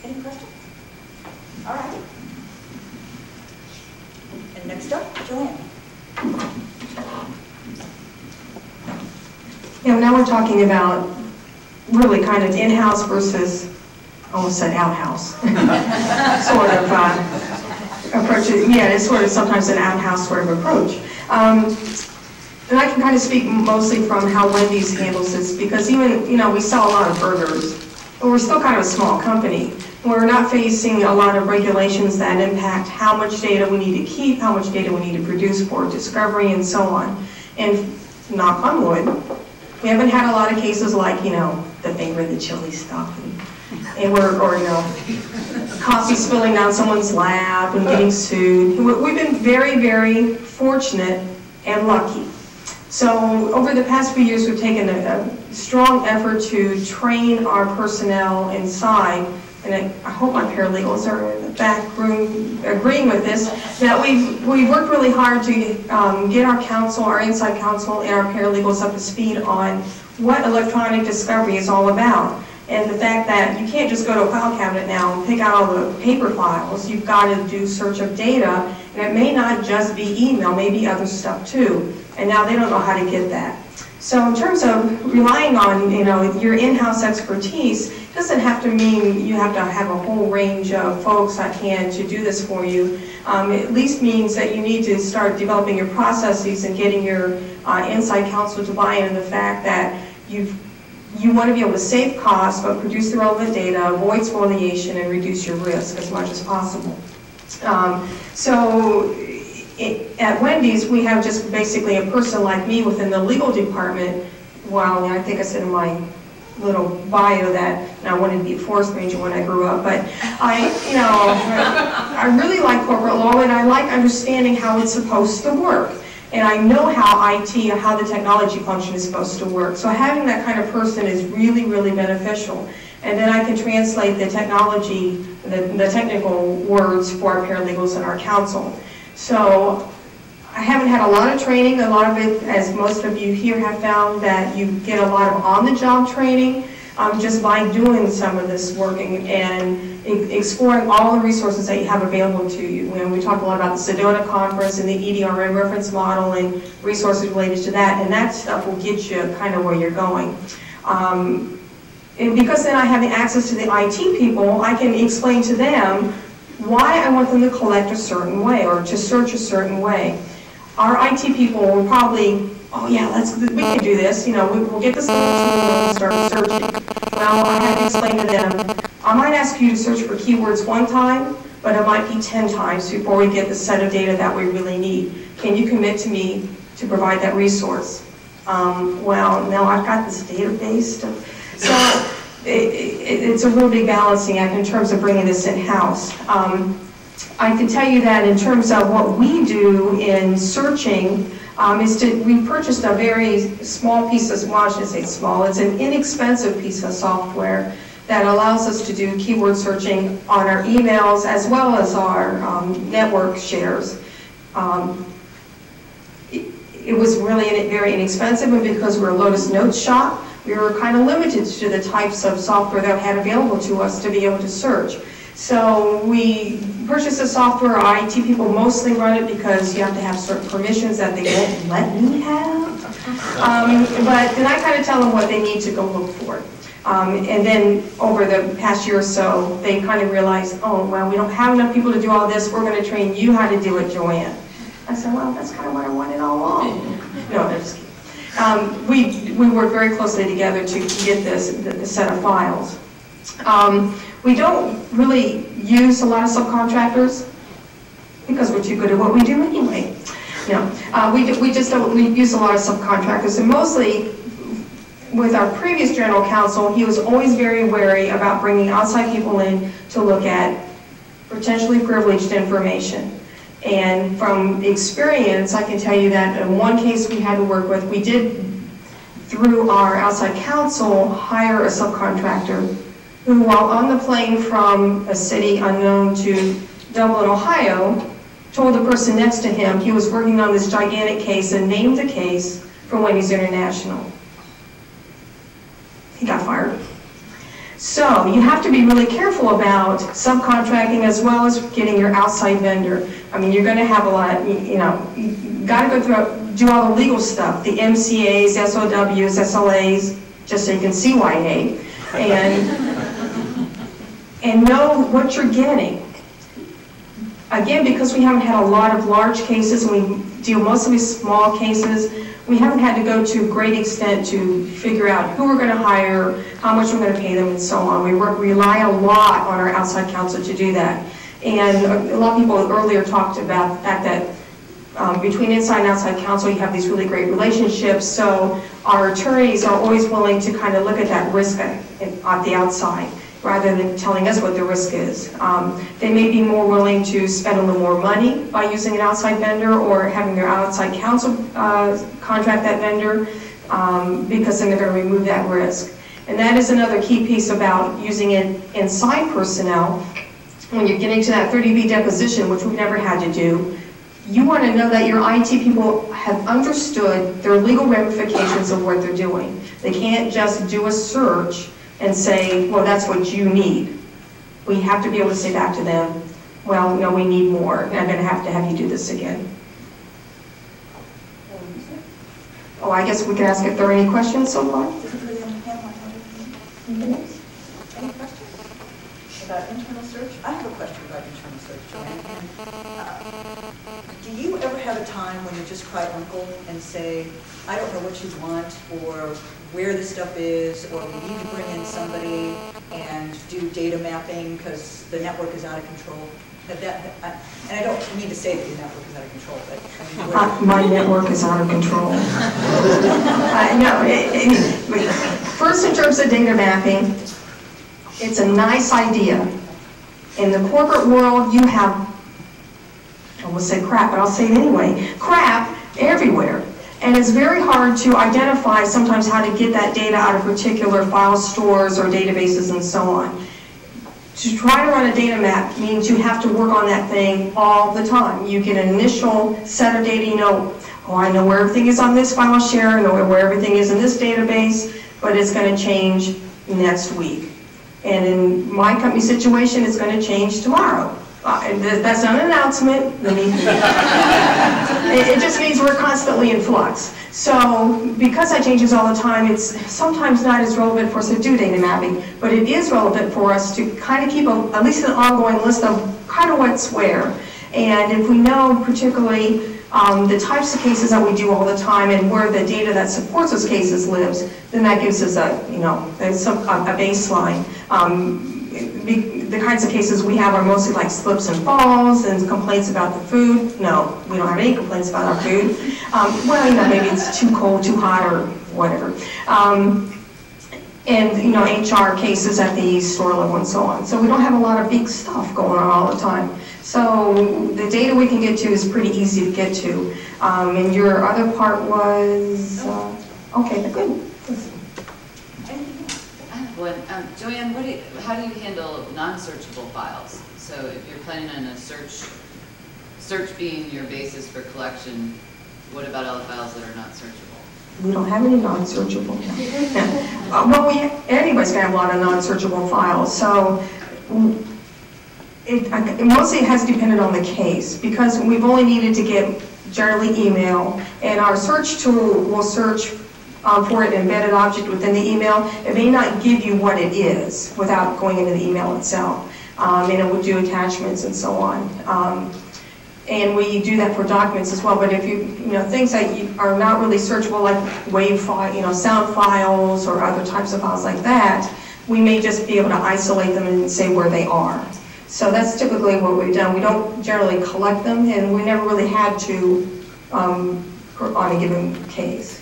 Any questions? All right. And next up, Joanne. Yeah, now we're talking about really kind of in-house versus, I almost said outhouse, sort of approach. Yeah, it's sort of sometimes an outhouse sort of approach. And I can kind of speak mostly from how Wendy's handles this, because even, you know, we sell a lot of burgers, but we're still kind of a small company. We're not facing a lot of regulations that impact how much data we need to keep, how much data we need to produce for discovery, and so on. And knock on wood, we haven't had a lot of cases like, you know, the finger, the chili stuff, and or you know, coffee spilling down someone's lap and getting sued. We've been very, very fortunate and lucky. So over the past few years, we've taken a strong effort to train our personnel inside, and I hope my paralegals are in the back room agreeing with this, that we've worked really hard to get our counsel, our inside counsel, and our paralegals up to speed on what electronic discovery is all about. And the fact that you can't just go to a file cabinet now and pick out all the paper files. You've got to do search of data, and it may not just be email, maybe other stuff too. And now they don't know how to get that. So in terms of relying on, you know, your in-house expertise, it doesn't have to mean you have to have a whole range of folks at hand to do this for you. It at least means that you need to start developing your processes and getting your inside counsel to buy into the fact that you want to be able to save costs, but produce the relevant data, avoid spoliation, and reduce your risk as much as possible. At Wendy's, we have just basically a person like me within the legal department. Well, I think I said in my little bio that I wanted to be a forest ranger when I grew up, but I really like corporate law, and I like understanding how it's supposed to work. And I know how IT, how the technology function is supposed to work. So having that kind of person is really, really beneficial. And then I can translate the technology, the technical words for our paralegals and our counsel. So I haven't had a lot of training. A lot of it, as most of you here have found, that you get a lot of on-the-job training just by doing some of this working and exploring all the resources that you have available to you. When we talked a lot about the Sedona conference and the EDRM reference model and resources related to that, and that stuff will get you kind of where you're going. And because then I have the access to the IT people, I can explain to them why I want them to collect a certain way or to search a certain way. Our IT people will probably, oh yeah, we can do this, you know, we'll get this little tool and start searching. Well, I have to explain to them, I might ask you to search for keywords one time, but it might be 10 times before we get the set of data that we really need. Can you commit to me to provide that resource? Well, no, I've got this database. So it's a real big balancing act in terms of bringing this in-house. I can tell you that in terms of what we do in searching, we purchased a very small piece of, well, I shouldn't say small, it's an inexpensive piece of software that allows us to do keyword searching on our emails as well as our network shares. It was really very inexpensive, and because we're a Lotus Notes shop, we were kind of limited to the types of software that we had available to us to be able to search. So we purchased the software. Our IT people mostly run it because you have to have certain permissions that they won't let me have. But then I kind of tell them what they need to go look for. And then over the past year or so, they kind of realized, oh, well, we don't have enough people to do all this. We're going to train you how to do it, Joanne. I said, well, that's kind of what I wanted all along. No, I'm just kidding. We work very closely together to get this set of files. We don't really use a lot of subcontractors because we're too good at what we do anyway. We just don't use a lot of subcontractors, and mostly with our previous general counsel, he was always very wary about bringing outside people in to look at potentially privileged information. And from experience, I can tell you that in one case we had to work with, we did, through our outside counsel, hire a subcontractor who, while on the plane from a city unknown to Dublin, Ohio, told the person next to him he was working on this gigantic case and named the case for Wendy's International. He got fired. So you have to be really careful about subcontracting as well as getting your outside vendor. I mean, you're going to have a lot, you got to go through, do all the legal stuff, the MCAs, SOWs, SLAs, just so you can see why and know what you're getting. Again, because we haven't had a lot of large cases, and we deal mostly with small cases, we haven't had to go to a great extent to figure out who we're going to hire, how much we're going to pay them, and so on. We rely a lot on our outside counsel to do that. And a lot of people earlier talked about the fact that between inside and outside counsel, you have these really great relationships, so our attorneys are always willing to kind of look at that risk at the outside, rather than telling us what the risk is. They may be more willing to spend a little more money by using an outside vendor or having their outside counsel contract that vendor, because then they're going to remove that risk. And that is another key piece about using it inside personnel. When you're getting to that 30B deposition, which we've never had to do, you want to know that your IT people have understood their legal ramifications of what they're doing. They can't just do a search and say, well, that's what you need. We have to be able to say back to them, well, no, we need more, and I'm going to have you do this again. Oh, I guess we can ask if there are any questions so far. Any questions about internal search? I have a question about internal search, Joanne. Do you ever have a time when you just cry uncle and say, I don't know what you want, or where this stuff is, or we need to bring in somebody and do data mapping because the network is out of control? And I don't mean to say that your network is out of control, but I mean, my network is out of control. No, first in terms of data mapping, it's a nice idea. In the corporate world, you have, I almost say crap, but I'll say it anyway, crap everywhere. And it's very hard to identify sometimes how to get that data out of particular file stores or databases and so on. To try to run a data map means you have to work on that thing all the time. You get an initial set of data, you know, oh, I know where everything is on this file share, I know where everything is in this database, but it's going to change next week. And in my company situation, it's going to change tomorrow. That's not an announcement. It just means we're constantly in flux. So because that changes all the time, it's sometimes not as relevant for us to do data mapping, but it is relevant for us to kind of keep at least an ongoing list of kind of what's where. And if we know particularly the types of cases that we do all the time and where the data that supports those cases lives, then that gives us a baseline. The kinds of cases we have are mostly like slips and falls and complaints about the food. No, we don't have any complaints about our food. Well, you know, maybe it's too cold, too hot, or whatever. And, you know, HR cases at the store level and so on. So we don't have a lot of big stuff going on all the time. So the data we can get to is pretty easy to get to. And your other part was, okay, good. Joanne, how do you handle non-searchable files? So if you're planning on a search being your basis for collection, what about all the files that are not searchable? We don't have any non-searchable. Well, anybody's going to have a lot of non-searchable files. So mostly it has depended on the case, because we've only needed to get generally email, and our search tool will search for an embedded object within the email. It may not give you what it is without going into the email itself. And it will do attachments and so on. And we do that for documents as well. But if you know, things that are not really searchable, like WAV file, sound files or other types of files like that, we may just be able to isolate them and say where they are. So that's typically what we've done. We don't generally collect them, and we never really had to on a given case.